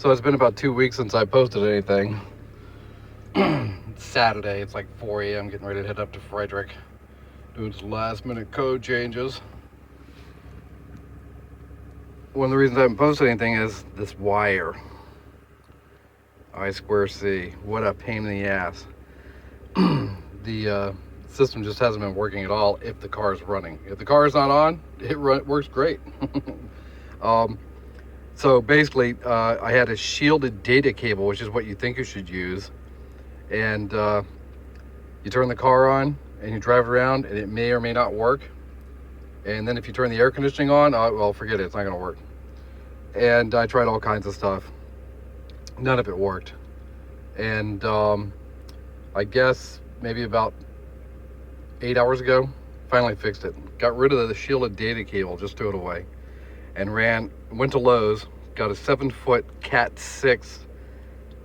So it's been about 2 weeks since I posted anything. It's Saturday, it's like 4 a.m. getting ready to head up to Frederick. Doing some last minute code changes. One of the reasons I haven't posted anything is this wire. I2C. What a pain in the ass. The system just hasn't been working at all if the car is running. If the car is not on, it works great. So basically, I had a shielded data cable, which is what you think you should use. And you turn the car on and you drive around and it may or may not work. And then if you turn the air conditioning on, well, forget it, it's not gonna work. And I tried all kinds of stuff. None of it worked. And I guess maybe about 8 hours ago, finally fixed it. Got rid of the shielded data cable, just threw it away. And went to Lowe's, got a 7-foot Cat 6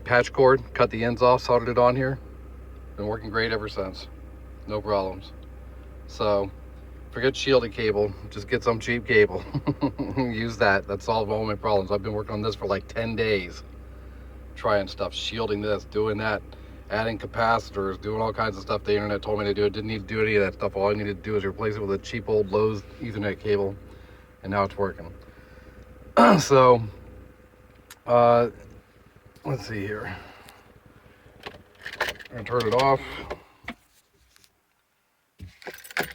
patch cord, cut the ends off, soldered it on here. Been working great ever since. No problems. So forget shielded cable, just get some cheap cable. Use that. That solved all my problems. I've been working on this for like 10 days. Trying stuff, shielding this, doing that, adding capacitors, doing all kinds of stuff the internet told me to do. I didn't need to do any of that stuff. All I needed to do is replace it with a cheap old Lowe's Ethernet cable, and now it's working. So, let's see here. I'm gonna turn it off.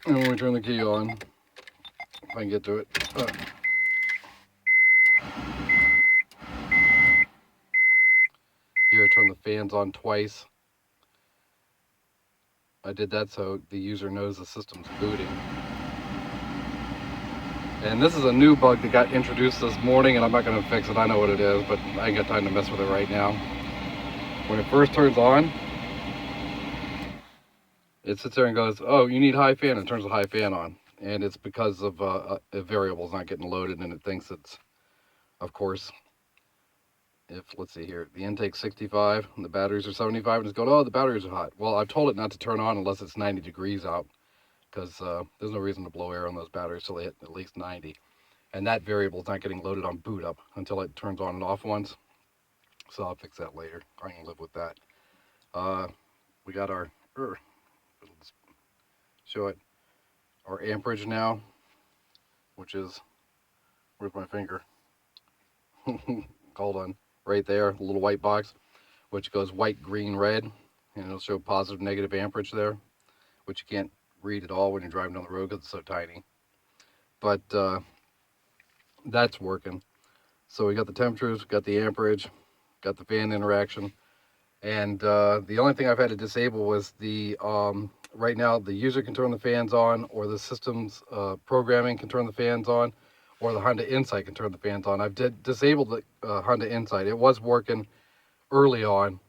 And when we turn the key on, if I can get to it. Here, I turn the fans on twice. I did that so the user knows the system's booting. And this is a new bug that got introduced this morning, and I'm not going to fix it. I know what it is, but I ain't got time to mess with it right now. When it first turns on, it sits there and goes, oh, you need high fan. It turns the high fan on. And it's because of a variable's not getting loaded, and it thinks it's, of course, let's see here, the intake's 65 and the batteries are 75, and it's going, oh, the batteries are hot. Well, I've told it not to turn on unless it's 90 degrees out, because there's no reason to blow air on those batteries till they hit at least 90. And that variable is not getting loaded on boot up until it turns on and off once. So I'll fix that later. I can live with that. We got our, let's show it, our amperage now, which is, where's my finger? Hold on. Right there, a little white box, which goes white, green, red, and it'll show positive, negative amperage there, which you can't read at all when you're driving down the road because it's so tiny. But that's working. So we got the temperatures, got the amperage, got the fan interaction, and the only thing I've had to disable was the, right now the user can turn the fans on, or the system's programming can turn the fans on, or the Honda Insight can turn the fans on. I've disabled the Honda Insight. It was working early on,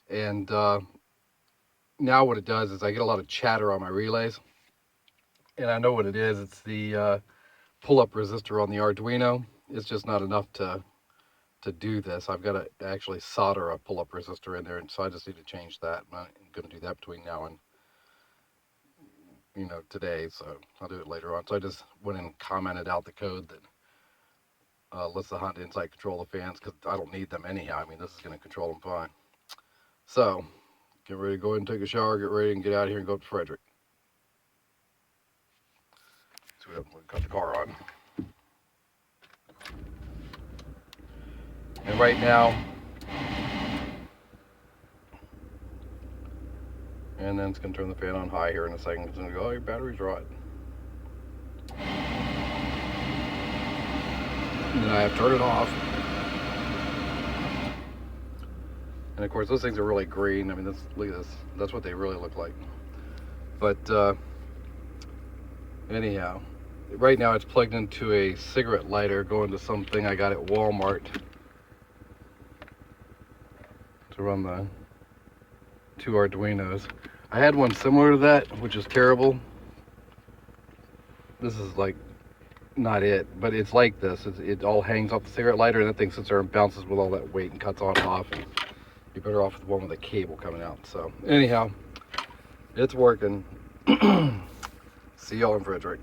and now what it does is I get a lot of chatter on my relays, and I know what it is. It's the pull-up resistor on the Arduino. It's just not enough to do this. I've got to actually solder a pull-up resistor in there, and so I just need to change that. I'm going to do that between now and today, so I'll do it later on. So I just went and commented out the code that lets the Honda Insight control the fans, because I don't need them anyhow. I mean, this is going to control them fine. So, get ready to go ahead and take a shower, get ready and get out of here and go up to Frederick. So we have to cut the car on. And right now, and then it's going to turn the fan on high here in a second. It's going to go, oh, your battery's right. And then I have to turn it off. And of course, those things are really green. I mean, look at this. That's what they really look like. But anyhow, right now it's plugged into a cigarette lighter going to something I got at Walmart to run the two Arduinos. I had one similar to that, which is terrible. This is like not it, but it's like this. It all hangs off the cigarette lighter, and that thing sits there and bounces with all that weight and cuts on and off. You're better off with the one with the cable coming out. So anyhow, it's working. See y'all in Frederick.